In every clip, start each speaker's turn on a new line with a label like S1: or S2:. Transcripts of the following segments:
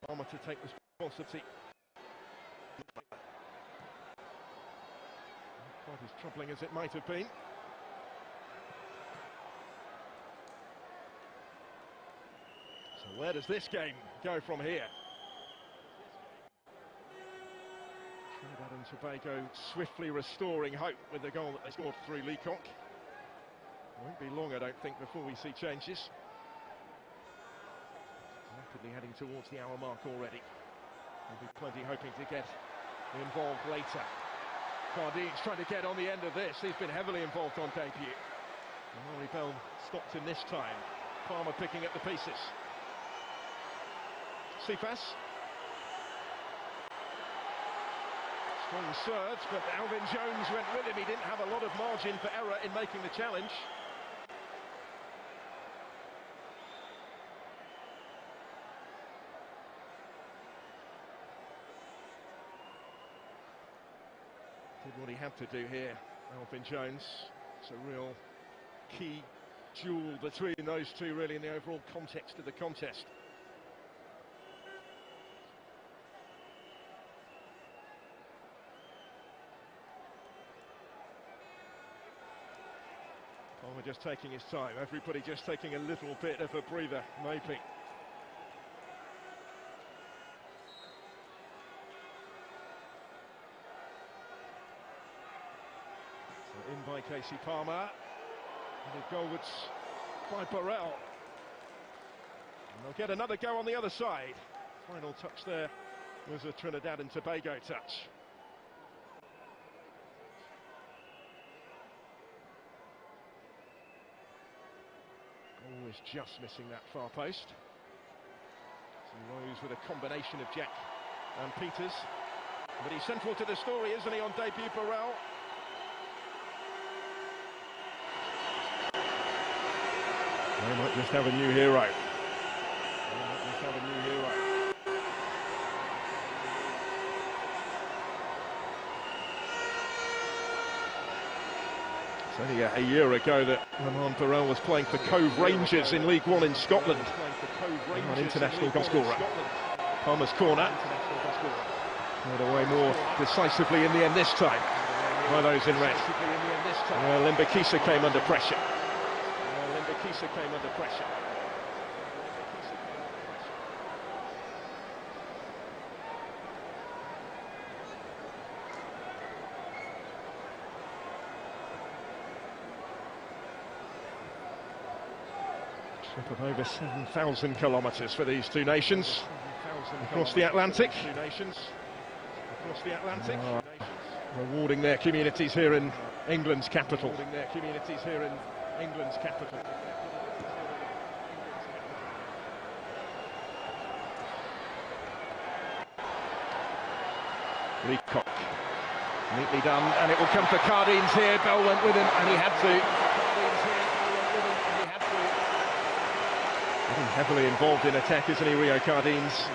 S1: Palmer to take responsibility. Not quite as troubling as it might have been. So where does this game go from here? Trinidad and Tobago swiftly restoring hope with the goal that they scored through Leacock. Won't be long, I don't think, before we see changes. Rapidly heading towards the hour mark already. There'll be plenty hoping to get involved later. Cardin's trying to get on the end of this. He's been heavily involved on debut. Amari Bell stopped in this time. Palmer picking up the pieces. Cephas. Strong surge, but Alvin Jones went with him. He didn't have a lot of margin for error in making the challenge. Did what he had to do here, Alvin Jones. It's a real key duel between those two, really, in the overall context of the contest. Palmer just taking his time, everybody just taking a little bit of a breather, maybe. So in by Casey Palmer, and the goalwards by Burrell. And they'll get another go on the other side. Final touch there was a Trinidad and Tobago touch. Always just missing that far post. So Rose with a combination of Jack and Peters. But he's central to the story, isn't he, on debut, Burrell? They might just have a new hero. They might just have a new hero. It's only a year ago that Lamont Burrell was playing for Cove Rangers in League One in Scotland. An international goal scorer. Palmer's corner. Played away more decisively in the end this time by those in red. Limbakisa came under pressure. Limbakisa came under pressure. Trip of over 7,000 kilometres for these two nations across the Atlantic. Rewarding their communities here in England's capital. Leacock, neatly done, and it will come for Cardines here. Bell went with him, and he had to. Getting heavily involved in attack, isn't he, Rio Cardines?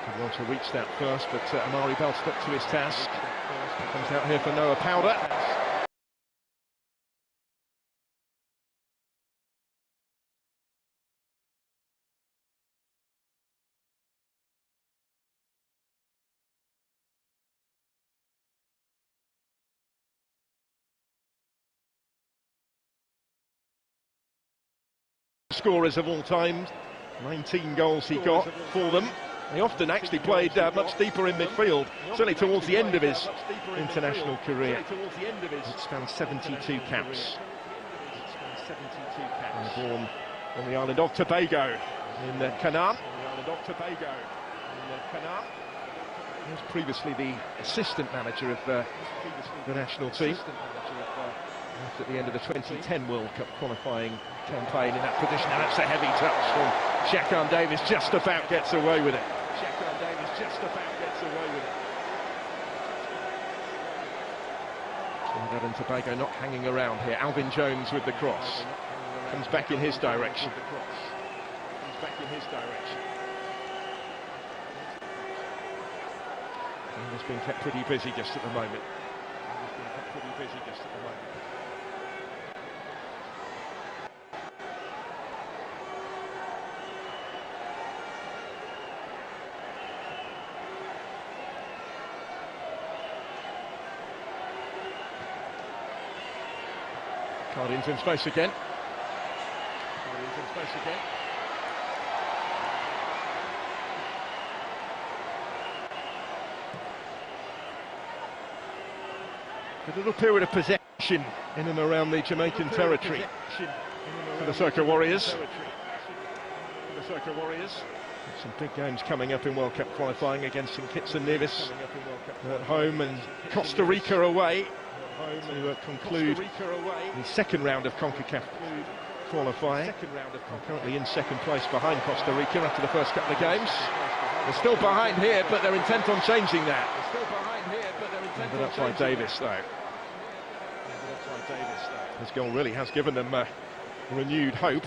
S1: Did well to reach that first, but Amari Bell stuck to his task. Comes out here for Noah Powder. Scorers of all time, 19 goals he got for them. He often actually played much deeper in midfield, certainly towards the end of his international career. It spanned 72 caps. Born on the island of Tobago in Canaan. He was previously the assistant manager of the national team. At the end of the 2010 World Cup qualifying campaign in that position. Now that's a heavy touch from Shakan Davis, just about gets away with it. Trinidad and Tobago not hanging around here. Alvin Jones with the cross. Comes back in his direction. And he's been kept pretty busy just at the moment. Cardin's in space again. Cardin's in space again. A little period of possession in and around the Jamaican territory for the Soca Warriors. Some big games coming up in World Cup qualifying against St Kitts and Nevis at home and Costa Rica away to conclude the second round of CONCACAF qualifying. Currently in second place behind Costa Rica after the first couple of games. They're still behind here, but they're intent on changing that. But up by Davis, though. This goal really has given them renewed hope.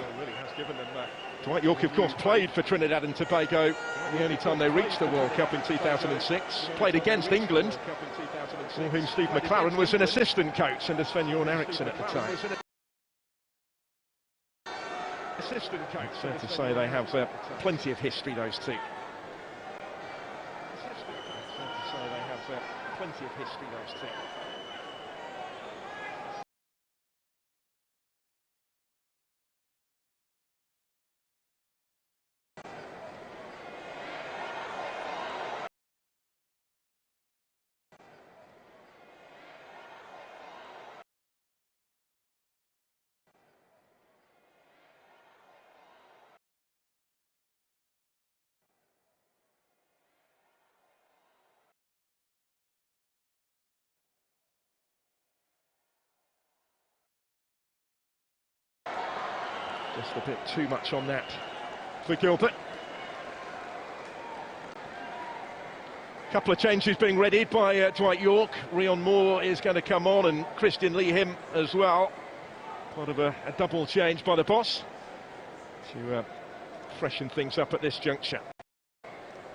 S1: Dwight Yorke, of course, played for Trinidad and Tobago the only time they reached the World Cup in 2006. Played against England, for whom Steve McLaren was an assistant coach, and Sven-Göran Eriksson at the time. It's fair to say they have plenty of history, those two. Plenty of history, those two. Just a bit too much on that for Gilbert. Couple of changes being readied by Dwight Yorke. Rion Moore is going to come on, and Christian Lee Him as well. Part of a double change by the boss to freshen things up at this juncture.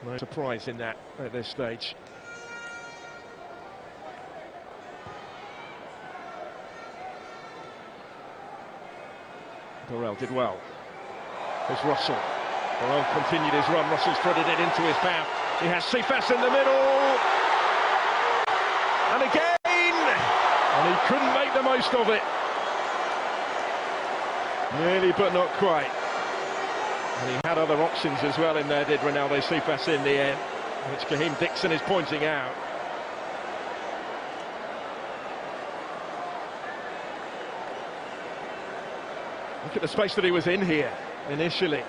S1: No surprise in that at this stage. Burrell did well. There's Russell. Burrell continued his run. Russell's threaded it into his path. He has Cephas in the middle. And again! And he couldn't make the most of it. Nearly, but not quite. And he had other options as well in there, did Ronaldo Cephas in the end, which Kaheem Dixon is pointing out. Look at the space that he was in here initially.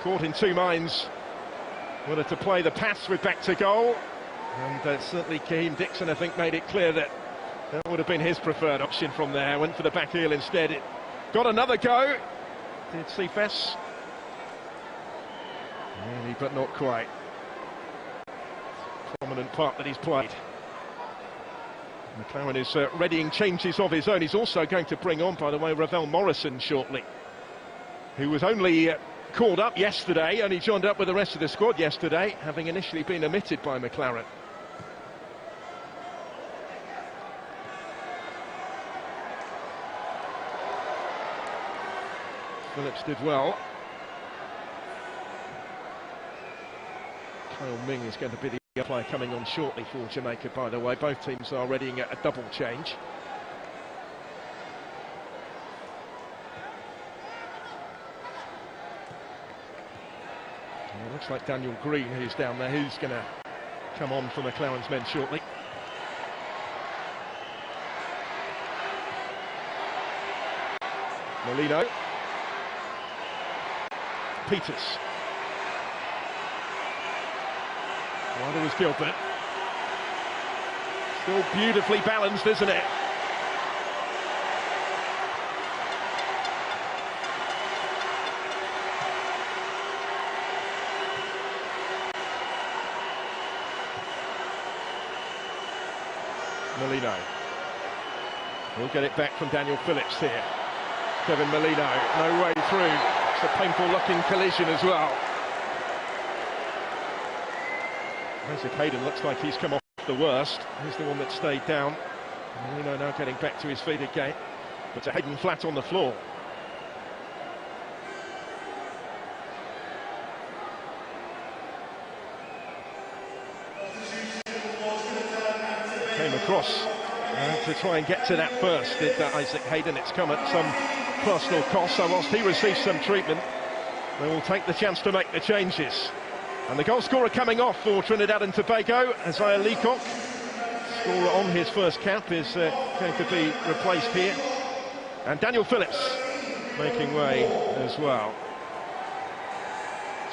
S1: Caught in two minds whether to play the pass with back to goal. And certainly Kaheem Dixon, I think, made it clear that that would have been his preferred option from there. Went for the back heel instead. It got another go. Did Cephas. Nearly, but not quite. Prominent part that he's played. McLaren is readying changes of his own. He's also going to bring on, by the way, Ravel Morrison shortly, who was only called up yesterday, only joined up with the rest of the squad yesterday, having initially been omitted by McLaren. Phillips did well. Kyle Ming is going to be the player coming on shortly for Jamaica, by the way. Both teams are readying a double change. It looks like Daniel Green, who's down there, who's going to come on for McLaren's men shortly. Molino. Peters. Well, there was Gilbert. Still beautifully balanced, isn't it? Molino. We'll get it back from Daniel Phillips here. Kevin Molino, no way through. It's a painful looking collision as well. Isaac Hayden looks like he's come off the worst. He's the one that stayed down. Molino now getting back to his feet again. But to Hayden flat on the floor. Came across to try and get to that first, did Isaac Hayden. It's come at some personal cost, so whilst he receives some treatment, they will take the chance to make the changes. And the goal scorer coming off for Trinidad and Tobago, Isaiah Leacock, scorer on his first cap, is going to be replaced here. And Daniel Phillips making way as well.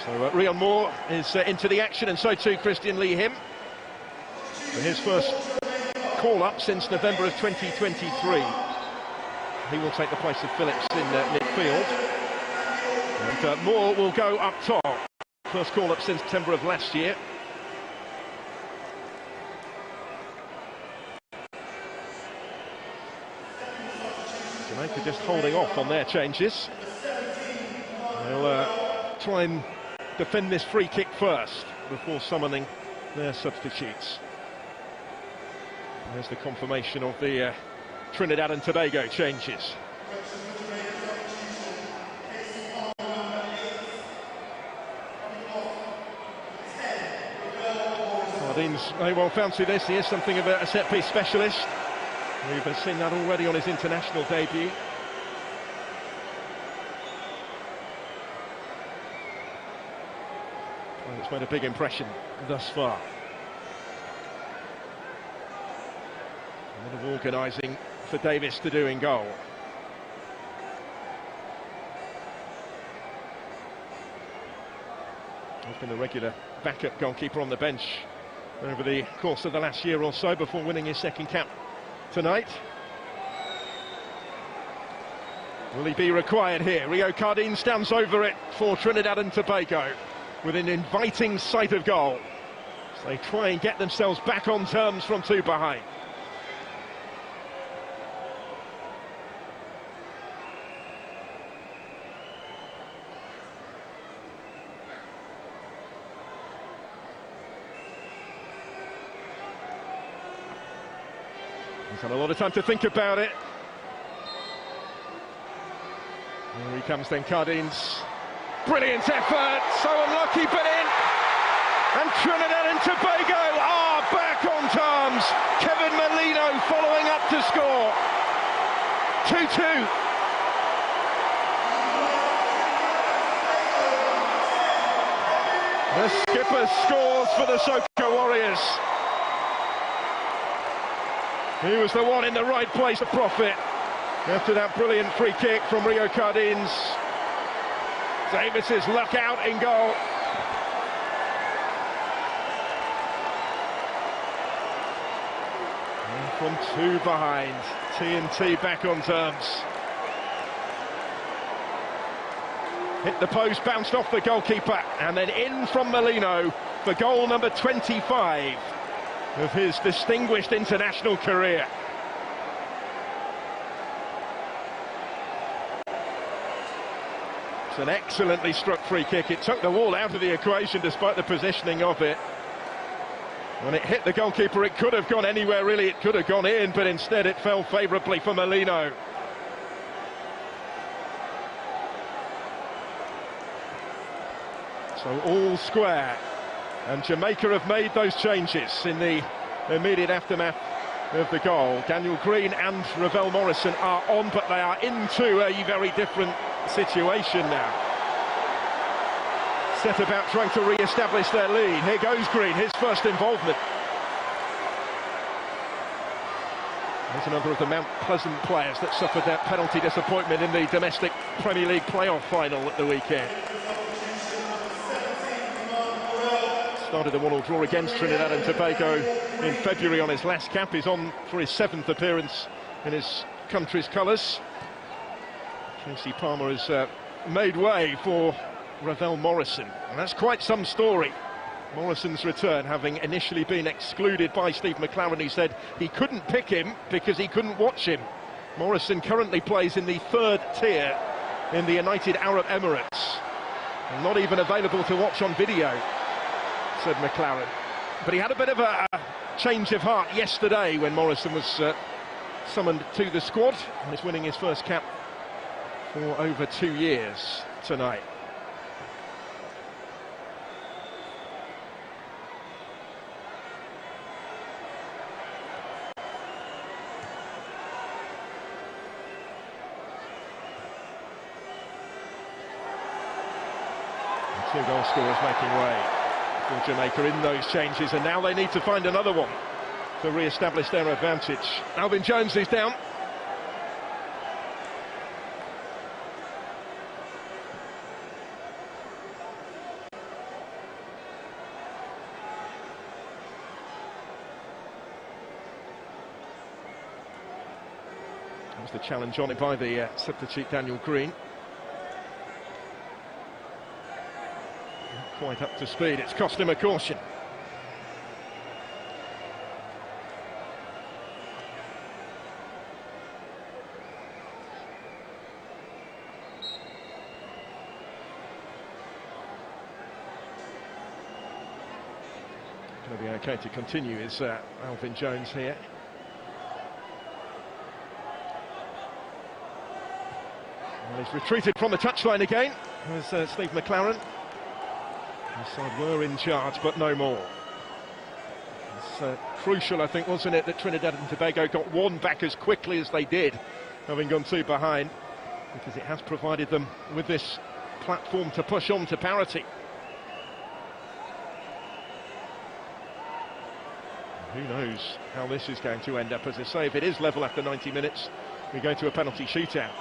S1: So Rion Moore is into the action, and so too Christian Lee Him. For his first call-up since November of 2023. He will take the place of Phillips in midfield. And Moore will go up top. First call-up since September of last year. Jamaica just holding off on their changes. They'll try and defend this free kick first before summoning their substitutes. There's the confirmation of the Trinidad and Tobago changes. Sardines may well fancy this. He is something of a set-piece specialist. We've seen that already on his international debut. And it's made a big impression thus far. A lot of organising for Davis to do in goal. He's been a regular backup goalkeeper on the bench over the course of the last year or so before winning his second cap tonight. Will he be required here? Rio Cardin stands over it for Trinidad and Tobago with an inviting sight of goal. So they try and get themselves back on terms from two behind. He's had a lot of time to think about it. Here he comes then, Cardines. Brilliant effort, so unlucky but in. And Trinidad and Tobago are back on terms. Kevin Molino following up to score. 2-2. The skipper scores for the Soca Warriors. He was the one in the right place to profit after that brilliant free kick from Rio Cardins. Davis's luck out in goal. And from two behind, T&T back on terms. Hit the post, bounced off the goalkeeper, and then in from Molino for goal number 25 of his distinguished international career. It's an excellently struck free kick. It took the wall out of the equation despite the positioning of it. When it hit the goalkeeper, it could have gone anywhere really. It could have gone in, but instead it fell favourably for Molino. So all square. And Jamaica have made those changes in the immediate aftermath of the goal. Daniel Green and Ravel Morrison are on, but they are into a very different situation now. Set about trying to re-establish their lead. Here goes Green, his first involvement. There's another of the Mount Pleasant players that suffered that penalty disappointment in the domestic Premier League playoff final at the weekend. Started a 1-1 draw against Trinidad and Tobago in February on his last cap. He's on for his 7th appearance in his country's colours. Tracy Palmer has made way for Ravel Morrison, and that's quite some story. Morrison's return, having initially been excluded by Steve McLaren, who said he couldn't pick him because he couldn't watch him. Morrison currently plays in the 3rd tier in the United Arab Emirates, and not even available to watch on video, said McLaren. But he had a bit of a change of heart yesterday when Morrison was summoned to the squad, and is winning his first cap for over 2 years tonight. Two goal scorers making way for Jamaica in those changes, and now they need to find another one to re-establish their advantage. Alvin Jones is down. That was the challenge on it by the substitute Daniel Green. Not quite up to speed, it's cost him a caution. Going to be okay to continue is Alvin Jones here. Well, he's retreated from the touchline again. There's Steve McLaren. The side were in charge, but no more. It's crucial, I think, wasn't it, that Trinidad and Tobago got one back as quickly as they did, having gone two behind, because it has provided them with this platform to push on to parity. Who knows how this is going to end up. As I say, if it is level after 90 minutes, we go to a penalty shootout.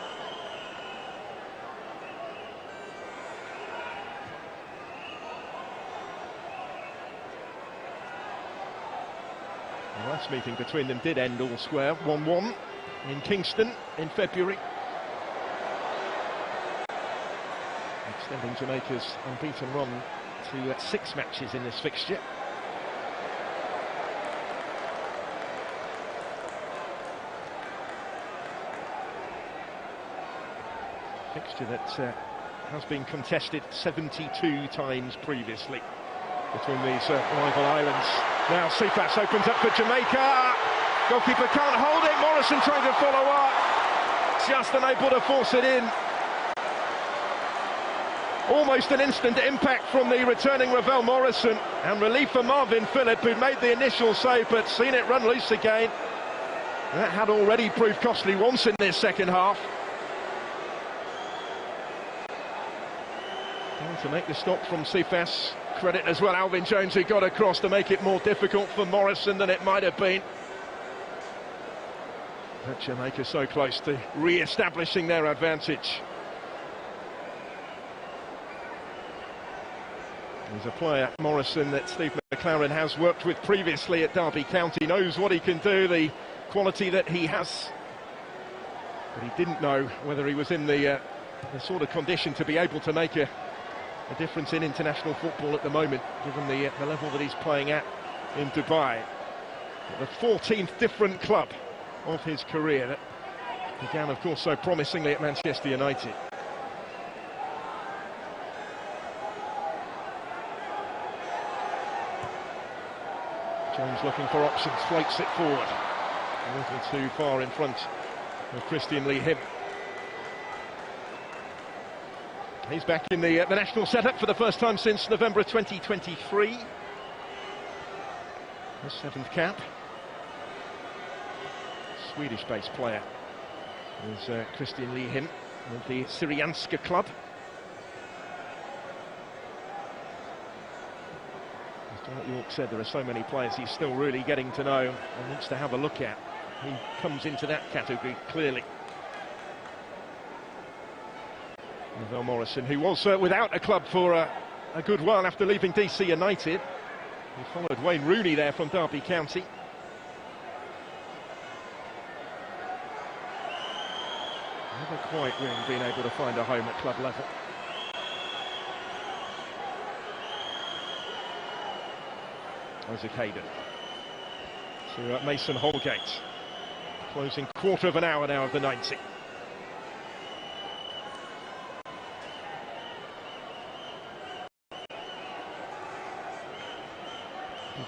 S1: The last meeting between them did end all square, 1-1 in Kingston in February. Extending Jamaica's unbeaten run to 6 matches in this fixture. Fixture that has been contested 72 times previously between these rival islands. Now Cephas opens up for Jamaica. Goalkeeper can't hold it. Morrison trying to follow up. Just unable to force it in. Almost an instant impact from the returning Ravel Morrison, and relief for Marvin Phillip, who made the initial save but seen it run loose again. That had already proved costly once in this second half. To make the stop from Cephas. Credit as well Alvin Jones, who got across to make it more difficult for Morrison than it might have been. But Jamaica so close to re-establishing their advantage. He's a player, Morrison, that Steve McLaren has worked with previously at Derby County, knows what he can do, the quality that he has. But he didn't know whether he was in the sort of condition to be able to make a difference in international football at the moment, given the level that he's playing at in Dubai. The 14th different club of his career, that began, of course, so promisingly at Manchester United. Jones looking for options, floats it forward. A little too far in front of Christian Lee Him. He's back in the national setup for the first time since November of 2023. His 7th cap. Swedish-based player is Christian Lee Him of the Syrianska club. As York said, there are so many players he's still really getting to know and wants to have a look at. He comes into that category clearly. Ravel Morrison, who was without a club for a good while after leaving DC United. He followed Wayne Rooney there from Derby County. Never quite really been able to find a home at club level. Isaac Hayden to Mason Holgate. Closing quarter of an hour now of the 90.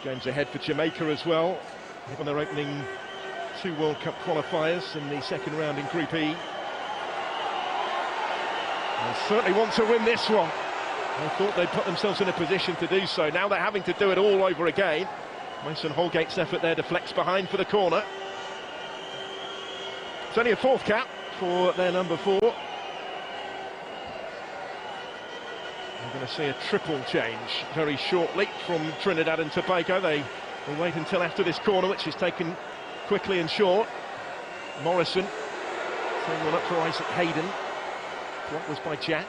S1: Games ahead for Jamaica as well, on their opening 2 World Cup qualifiers in the second round in Group E. They certainly want to win this one. They thought they'd put themselves in a position to do so. Now they're having to do it all over again. Mason Holgate's effort there deflects behind for the corner. It's only a 4th cap for their number 4. We're going to see a triple change very shortly from Trinidad and Tobago. They will wait until after this corner, which is taken quickly and short. Morrison throwing one up for Isaac Hayden. Block was by Jack.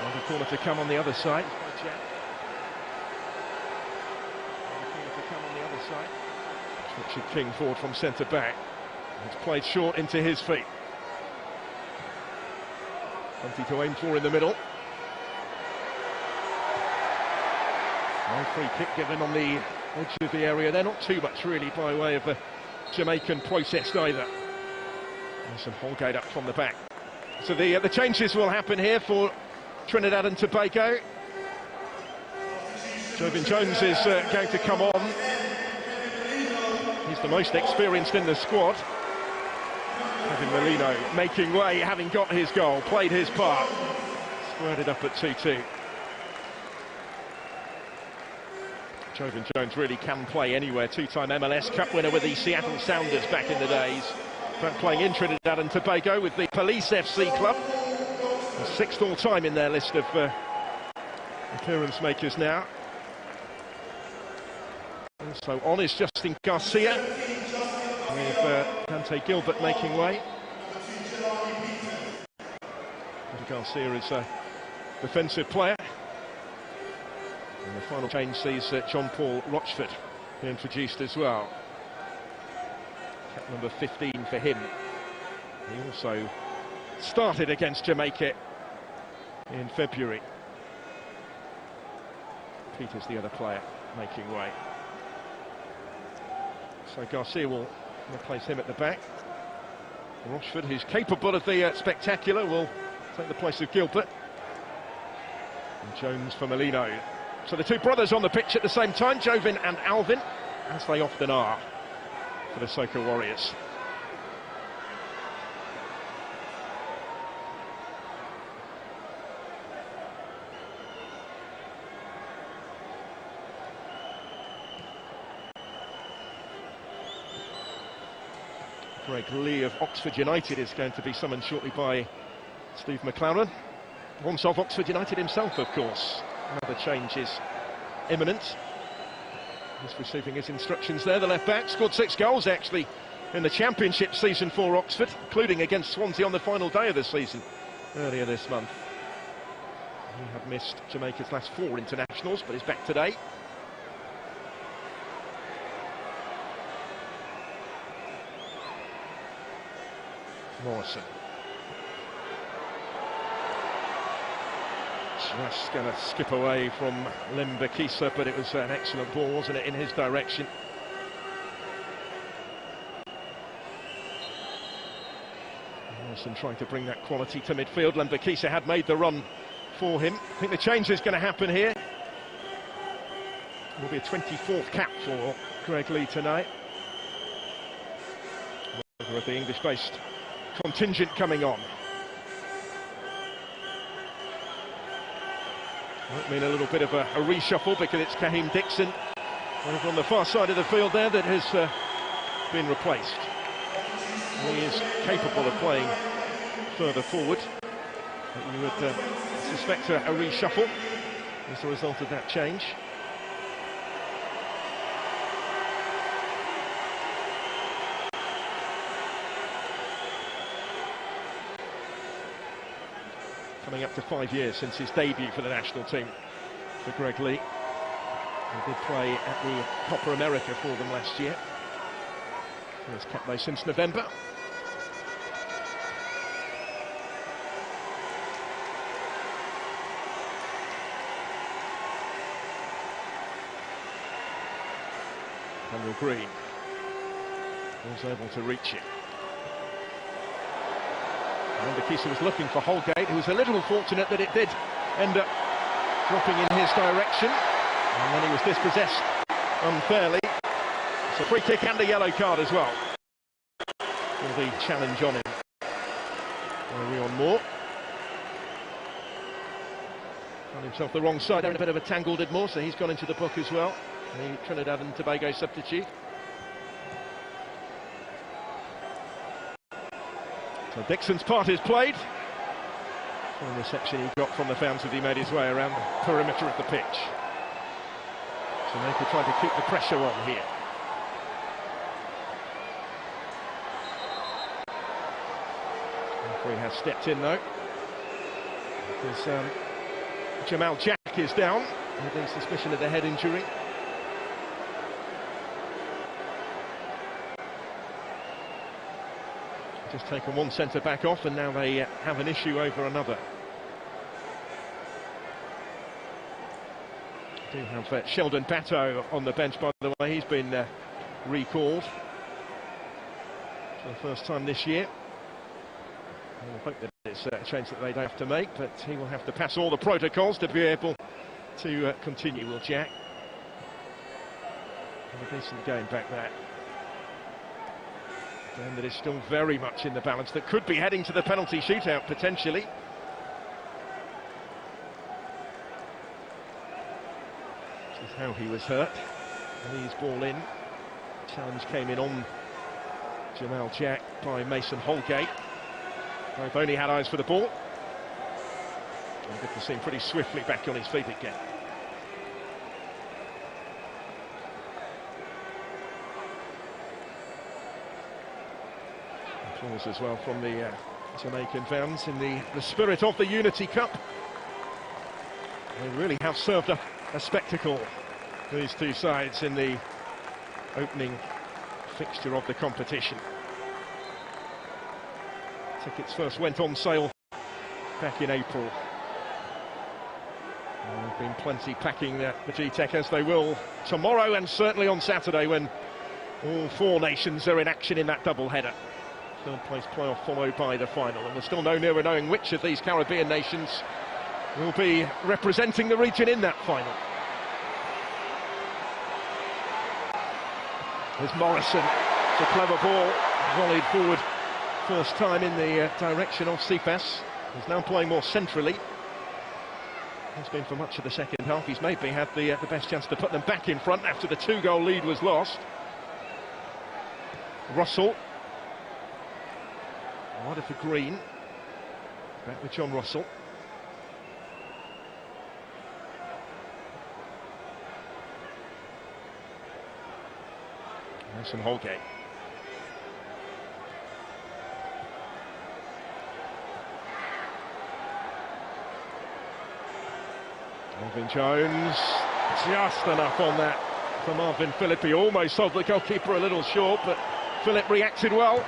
S1: Another corner to come on the other side. Richard King forward from centre back. It's played short into his feet. Plenty to aim for in the middle. No free kick given on the edge of the area. They're not too much really by way of the Jamaican process either. There's some Holgate up from the back. So the changes will happen here for Trinidad and Tobago. Jovin Jones is going to come on. He's the most experienced in the squad. Kevin Molino making way, having got his goal, played his part. Squared it up at 2-2. Jovin Jones really can play anywhere. Two-time MLS Cup winner with the Seattle Sounders back in the days. But playing in Trinidad and Tobago with the Police FC club. The sixth all-time in their list of appearance makers now. Also on is Justin Garcia, with Dante Gilbert making way. Garcia is a defensive player. And the final change sees John Paul Rochford introduced as well. Cap number 15 for him. He also started against Jamaica in February. Peter's the other player making way. So Garcia will replace him at the back. Rochford, who's capable of the spectacular, will take the place of Gilbert. And Jones for Molino. So the two brothers on the pitch at the same time, Jovin and Alvin, as they often are for the Soca Warriors. Greg Lee of Oxford United is going to be summoned shortly by Steve McLaren. Once of Oxford United himself, of course. Another change is imminent. He's receiving his instructions there. The left back scored 6 goals actually in the Championship season for Oxford, including against Swansea on the final day of the season earlier this month. He had missed Jamaica's last 4 internationals, but is back today. Morrison. Just going to skip away from Limbakisa, but it was an excellent ball, wasn't it, in his direction. Morrison trying to bring that quality to midfield. Limbakisa had made the run for him. I think the change is going to happen here. It will be a 24th cap for Greg Lee tonight. With the English-based contingent coming on. Might mean a little bit of a reshuffle because it's Kaheem Dixon over on the far side of the field there that has been replaced. He is capable of playing further forward, but you would suspect a reshuffle as a result of that change. Coming up to 5 years since his debut for the national team for Greg Lee. He did play at the Copa America for them last year. He's kept those since November. Daniel Green was able to reach it. Limbakisa was looking for Holgate, who was a little fortunate that it did end up dropping in his direction, and then he was dispossessed unfairly. It's a free kick and a yellow card as well for the challenge on him. Rion Moore found himself the wrong side, a bit of a tangle did Moore, so he's gone into the book as well, the Trinidad and Tobago substitute. So Dixon's part is played. Fine reception he got from the fans as he made his way around the perimeter of the pitch. Jamaica trying to keep the pressure on here. Referee has stepped in though, because Jamal Jack is down with suspicion of a head injury. Just taken one centre-back off, and now they have an issue over another. Do have Sheldon Batto on the bench, by the way. He's been recalled for the first time this year. We'll hope that it's a change that they don't have to make, but he will have to pass all the protocols to be able to continue, will Jack. And a decent game back there. Game that is still very much in the balance, that could be heading to the penalty shootout potentially. This is how he was hurt. Lee's ball in. Challenge came in on Jamal Jack by Mason Holgate. Both only had eyes for the ball. And good to see him pretty swiftly back on his feet again. Applause as well from the Jamaican fans in the spirit of the Unity Cup. They really have served up a spectacle, these two sides, in the opening fixture of the competition. Tickets first went on sale back in April. There have been plenty packing the G-Tech, as they will tomorrow and certainly on Saturday, when all four nations are in action in that double-header. Third place playoff followed by the final, and we're still no nearer knowing which of these Caribbean nations will be representing the region in that final. There's Morrison, it's a clever ball, volleyed forward. First time in the direction of Cephas. He's now playing more centrally. Has been for much of the second half. He's maybe had the best chance to put them back in front after the two-goal lead was lost. Russell. Wide for Green. Back with John Russell. Mason Holgate. Marvin Jones, just enough on that for Marvin Phillip. He almost sold the goalkeeper a little short, but Phillip reacted well.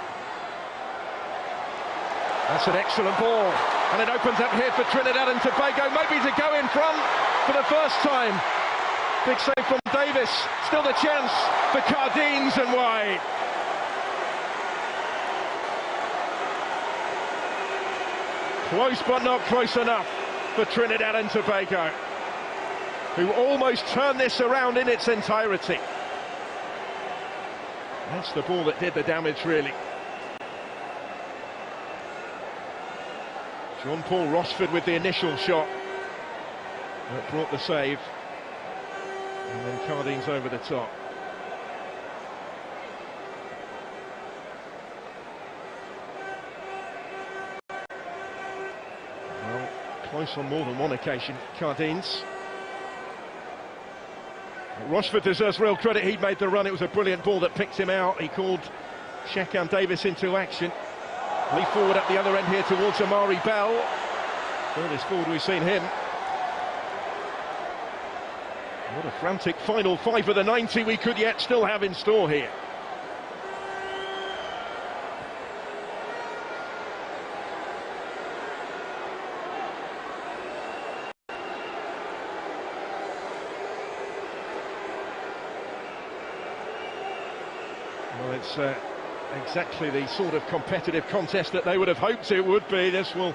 S1: That's an excellent ball, and it opens up here for Trinidad and Tobago, maybe to go in front for the first time. Big save from Davis, still the chance for Cardines and wide. Close but not close enough for Trinidad and Tobago, who almost turned this around in its entirety. That's the ball that did the damage, really. John-Paul Rossford with the initial shot that brought the save, and then Cardines over the top. Well, close on more than one occasion, Cardines. Rossford deserves real credit. He made the run. It was a brilliant ball that picked him out. He called Shekan Davis into action. Lee forward at the other end here towards Amari Bell. Furthest forward we've seen him. What a frantic final 5 of the 90 we could yet still have in store here. Well, it's exactly the sort of competitive contest that they would have hoped it would be. This will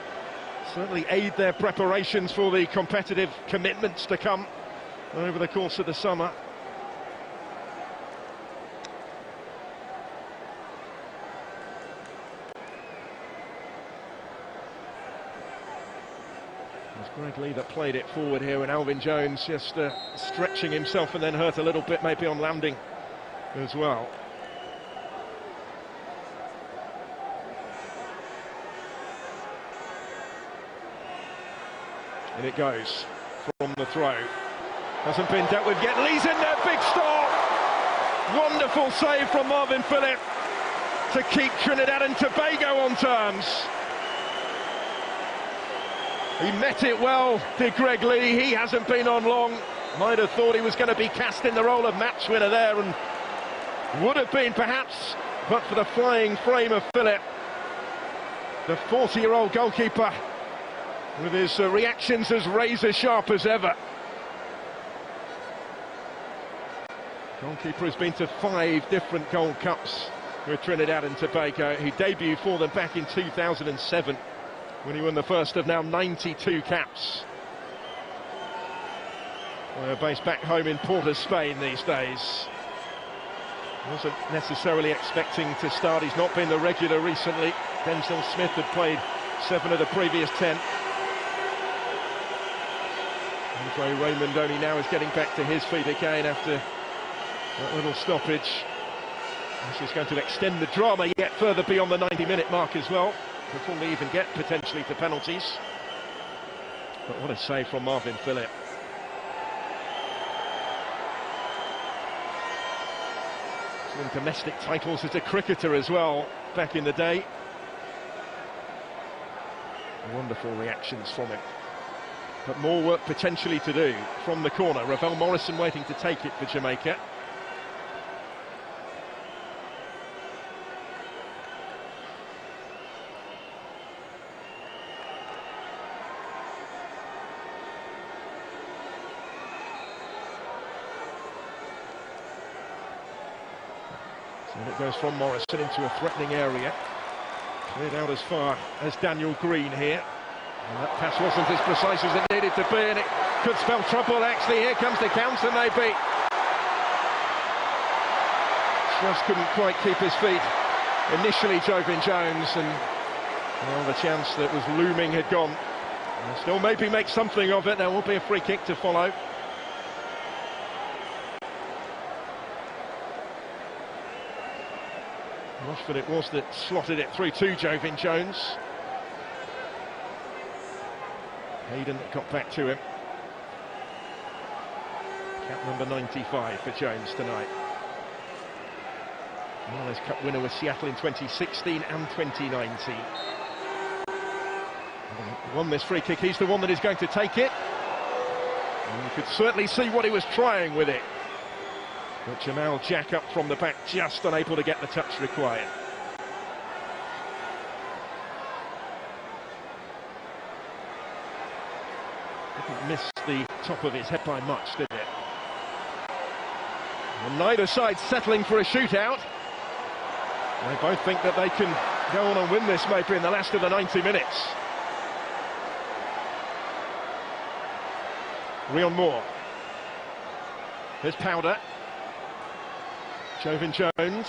S1: certainly aid their preparations for the competitive commitments to come over the course of the summer. It was Greg Lee that played it forward here, and Alvin Jones just stretching himself and then hurt a little bit maybe on landing as well. In it goes from the throw. Hasn't been dealt with yet. Lee's in there, big stop! Wonderful save from Marvin Phillip to keep Trinidad and Tobago on terms. He met it well, did Greg Lee. He hasn't been on long. Might have thought he was going to be cast in the role of match winner there, and would have been perhaps, but for the flying frame of Phillip. The 40-year-old goalkeeper with his reactions as razor sharp as ever. Goalkeeper has been to 5 different Gold Cups with Trinidad and Tobago. He debuted for them back in 2007 when he won the first of now 92 caps. They're based back home in Port of Spain these days. Wasn't necessarily expecting to start. He's not been the regular recently. Denzel Smith had played 7 of the previous 10. Andre Raymond only now is getting back to his feet again after that little stoppage. This is going to extend the drama yet further beyond the 90-minute mark as well, before we even get potentially to penalties. But what a save from Marvin Phillip. Won domestic titles as a cricketer as well back in the day. Wonderful reactions from him. But more work potentially to do from the corner. Ravel Morrison waiting to take it for Jamaica. And it goes from Morrison into a threatening area. Cleared out as far as Daniel Green here. And that pass wasn't as precise as it needed to be, and it could spell trouble actually. Here comes the counter maybe. Just couldn't quite keep his feet. Initially Jovin Jones, and well, the chance that was looming had gone. And still maybe make something of it. There will be a free kick to follow. Rushford it was that slotted it through to Jovin Jones. Hayden got back to him. Cap number 95 for Jones tonight. Marley's Cup winner with Seattle in 2016 and 2019. Won this free kick, he's the one that is going to take it. And you could certainly see what he was trying with it. But Jamal Jack up from the back, just unable to get the touch required. Didn't miss the top of his head by much, did it? And neither side settling for a shootout. They both think that they can go on and win this maybe in the last of the 90 minutes. Rion Moore. Here's Powder. Jovin Jones,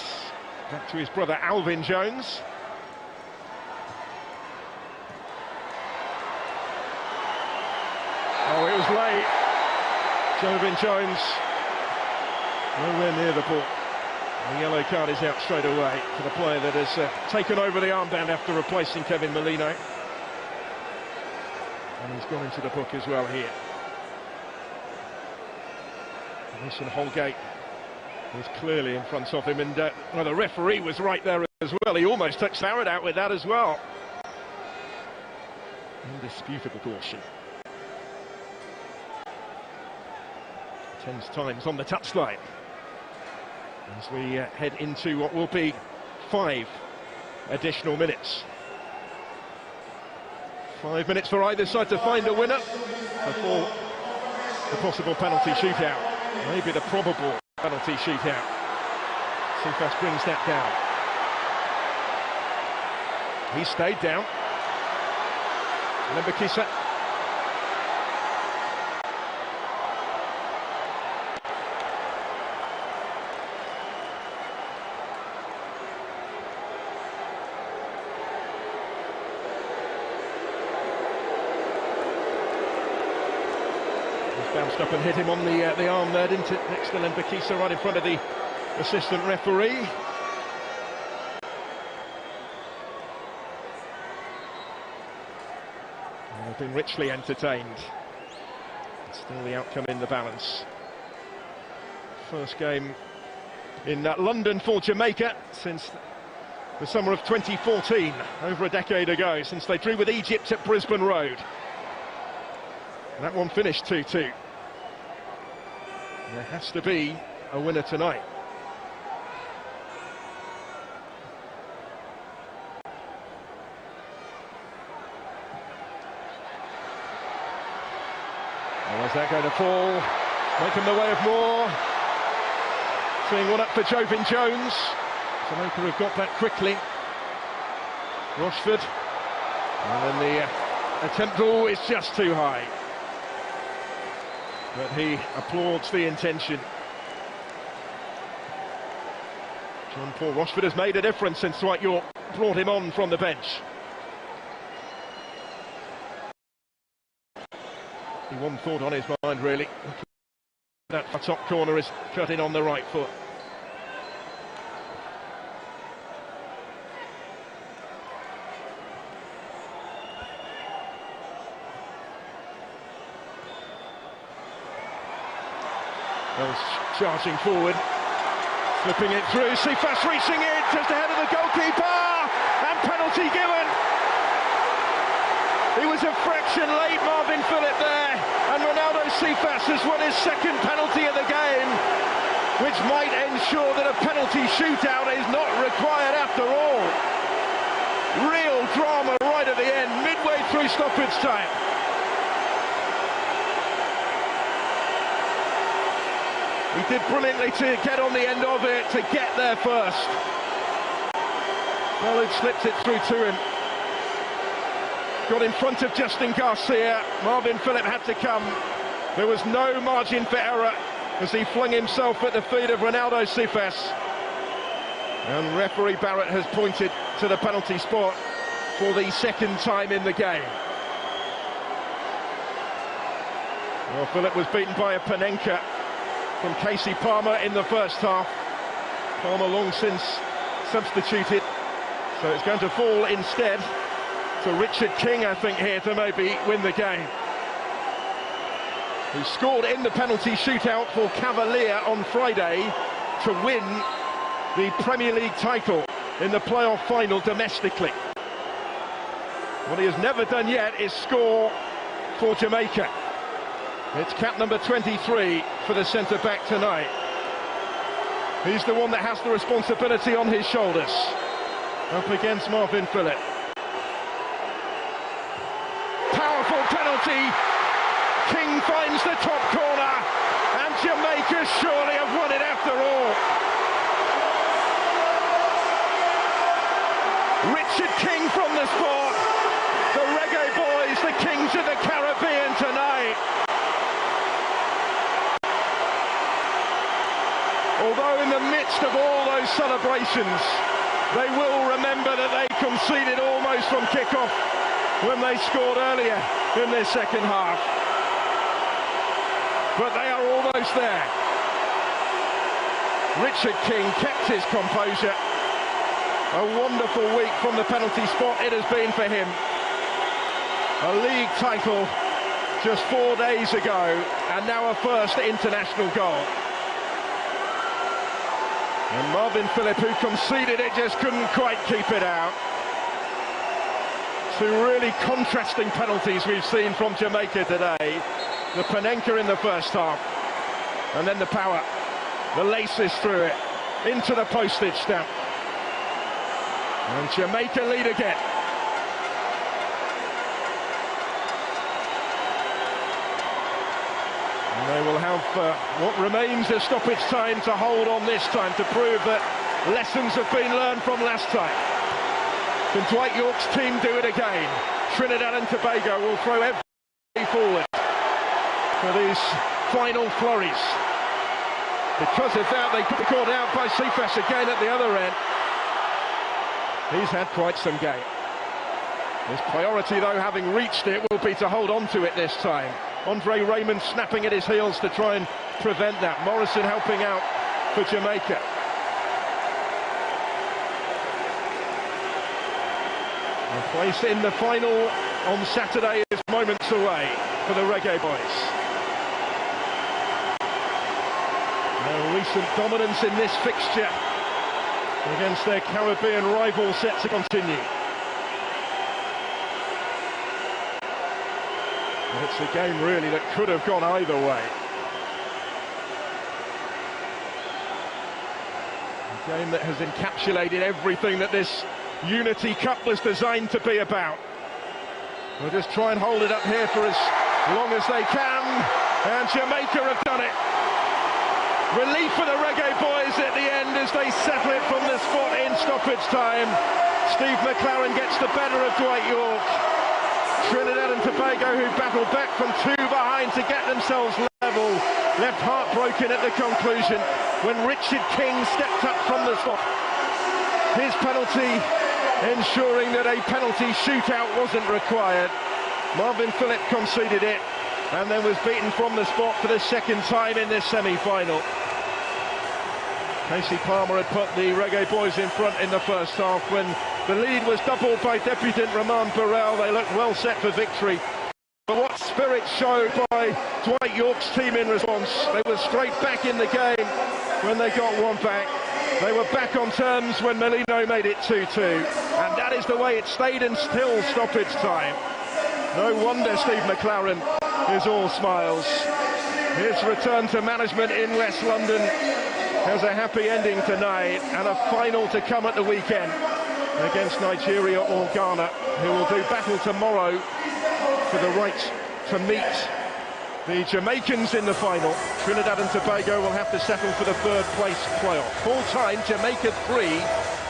S1: back to his brother Alvin Jones. Oh, it was late. Jovin Jones, nowhere near the ball. The yellow card is out straight away for the player that has taken over the armband after replacing Kevin Molino. And he's gone into the book as well here. Wilson Holgate was clearly in front of him, and well, the referee was right there as well. He almost took Sarrett out with that as well. Indisputable caution. 10 times on the touchline as we head into what will be 5 additional minutes. 5 minutes for either side to find a winner before the possible penalty shootout. Maybe the probable penalty shootout. Sifas brings that down. He stayed down. Lembakisa. Bounced up and hit him on the arm there, didn't it? Next to Lembakisa, right in front of the assistant referee. They've been richly entertained. Still the outcome in the balance. First game in London for Jamaica since the summer of 2014, over a decade ago, since they drew with Egypt at Brisbane Road. And that one finished 2-2. There has to be a winner tonight. Well, is that going to fall? Making the way of more. Seeing one up for Jovin Jones. Jamaica have got that quickly. Rochford. And then the attempt is just too high. But he applauds the intention. John Paul Rochford has made a difference since Dwight Yorke brought him on from the bench. He one thought on his mind, really. That top corner is cut in on the right foot. Charging forward, slipping it through, Cephas reaching it just ahead of the goalkeeper, and penalty given. He was a fraction late, Marvin Phillip there, and Ronaldo Cephas has won his second penalty of the game, which might ensure that a penalty shootout is not required after all. Real drama right at the end, midway through stoppage time. He did brilliantly to get on the end of it, to get there first. Well, it slipped it through to him. Got in front of Justin Garcia. Marvin Phillip had to come. There was no margin for error as he flung himself at the feet of Ronaldo Cephas. And referee Barrett has pointed to the penalty spot for the second time in the game. Well, Phillip was beaten by a Panenka from Casey Palmer in the first half. Palmer long since substituted, so it's going to fall instead to Richard King, I think, here to maybe win the game. Who scored in the penalty shootout for Cavalier on Friday to win the Premier League title in the playoff final domestically. What he has never done yet is score for Jamaica. It's cap number 23 for the centre-back tonight. He's the one that has the responsibility on his shoulders. Up against Marvin Phillip. Powerful penalty. King finds the top corner, and Jamaica surely have won it after all. Richard King from the spot. The Reggae Boys, the Kings of the Caribbean tonight. Although in the midst of all those celebrations, they will remember that they conceded almost from kick-off when they scored earlier in their second half. But they are almost there. Richard King kept his composure. A wonderful week from the penalty spot it has been for him. A league title just 4 days ago, and now a first international goal. And Marvin Phillip, who conceded it, just couldn't quite keep it out. Two really contrasting penalties we've seen from Jamaica today. The Panenka in the first half, and then the power. The laces through it, into the postage stamp. And Jamaica lead again. And they will have what remains of stoppage time to hold on this time, to prove that lessons have been learned from last time. Can Dwight Yorke's team do it again? Trinidad and Tobago will throw everything forward for these final flurries. Because of that, they could be caught out by Cephas again at the other end. He's had quite some game. His priority, though, having reached it, will be to hold on to it this time. Andre Raymond snapping at his heels to try and prevent that. Morrison helping out for Jamaica. A place in the final on Saturday is moments away for the Reggae Boys. Their recent dominance in this fixture against their Caribbean rival set to continue. And it's a game really that could have gone either way. A game that has encapsulated everything that this Unity Cup was designed to be about. They'll just try and hold it up here for as long as they can, and Jamaica have done it. Relief for the Reggae boys at the end as they settle it from the spot in stoppage time. Steve McLaren gets the better of Dwight York. Trinidad and Tobago, who battled back from 2 behind to get themselves level, left heartbroken at the conclusion when Richard King stepped up from the spot. His penalty ensuring that a penalty shootout wasn't required. Marvin Phillip conceded it and then was beaten from the spot for the second time in this semi-final. Casey Palmer had put the Reggae boys in front in the first half. When the lead was doubled by debutant Ramon Burrell, they looked well set for victory. But what spirit showed by Dwight York's team in response. They were straight back in the game when they got one back. They were back on terms when Molino made it 2-2. And that is the way it stayed until stoppage time. No wonder Steve McLaren is all smiles. His return to management in West London has a happy ending tonight, and a final to come at the weekend against Nigeria or Ghana, who will do battle tomorrow for the right to meet the Jamaicans in the final. Trinidad and Tobago will have to settle for the third place playoff. Full time, Jamaica 3,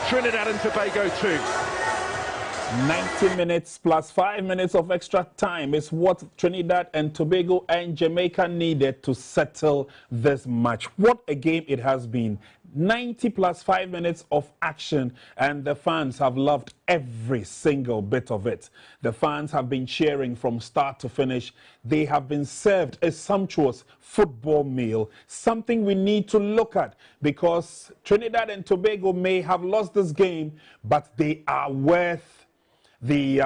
S1: Trinidad and Tobago 2.
S2: 90 minutes plus 5 minutes of extra time is what Trinidad and Tobago and Jamaica needed to settle this match. What a game it has been. 90 plus 5 minutes of action, and the fans have loved every single bit of it. The fans have been cheering from start to finish. They have been served a sumptuous football meal, something we need to look at, because Trinidad and Tobago may have lost this game, but they are worth the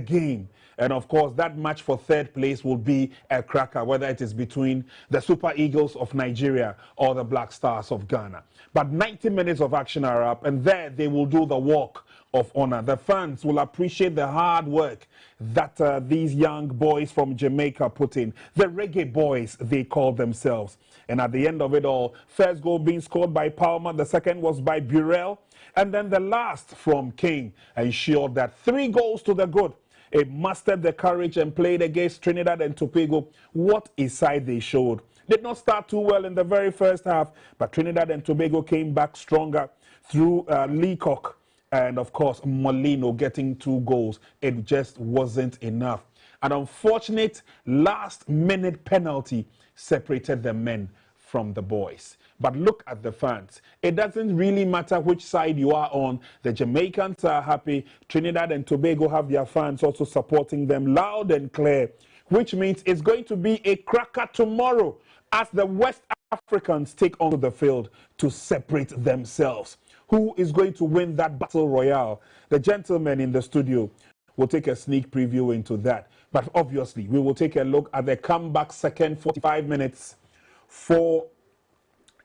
S2: game. And of course, that match for third place will be a cracker, whether it is between the Super Eagles of Nigeria or the Black Stars of Ghana. But 90 minutes of action are up, and there they will do the walk of honor. The fans will appreciate the hard work that these young boys from Jamaica put in. The Reggae boys, they call themselves. And at the end of it all, first goal being scored by Palmer, the second was by Burrell, and then the last from King ensured that 3 goals to the good. It mustered the courage and played against Trinidad and Tobago. What a side they showed. Did not start too well in the very first half, but Trinidad and Tobago came back stronger through Leacock and, of course, Molino getting 2 goals. It just wasn't enough. An unfortunate last-minute penalty separated the men from the boys. But look at the fans. It doesn't really matter which side you are on. The Jamaicans are happy. Trinidad and Tobago have their fans also supporting them loud and clear, which means it's going to be a cracker tomorrow as the West Africans take onto the field to separate themselves. Who is going to win that battle royale? The gentlemen in the studio will take a sneak preview into that. But obviously, we will take a look at the comeback second 45 minutes for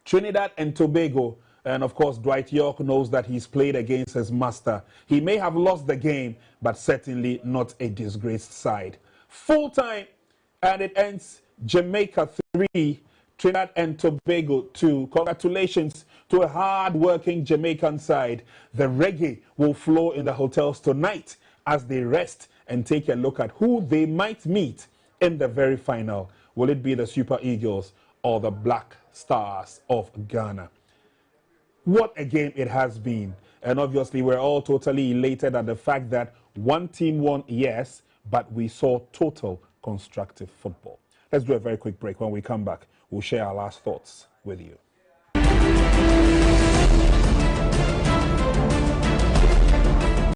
S2: Trinidad and Tobago. And of course, Dwight York knows that he's played against his master. He may have lost the game, but certainly not a disgraced side. Full time, and it ends Jamaica 3, Trinidad and Tobago 2. Congratulations to a hard-working Jamaican side. The reggae will flow in the hotels tonight as they rest and take a look at who they might meet in the very final. Will it be the Super Eagles or the Black Stars of Ghana? What a game it has been. And obviously, we're all totally elated at the fact that one team won, yes, but we saw total constructive football. Let's do a very quick break. When we come back, we'll share our last thoughts with you.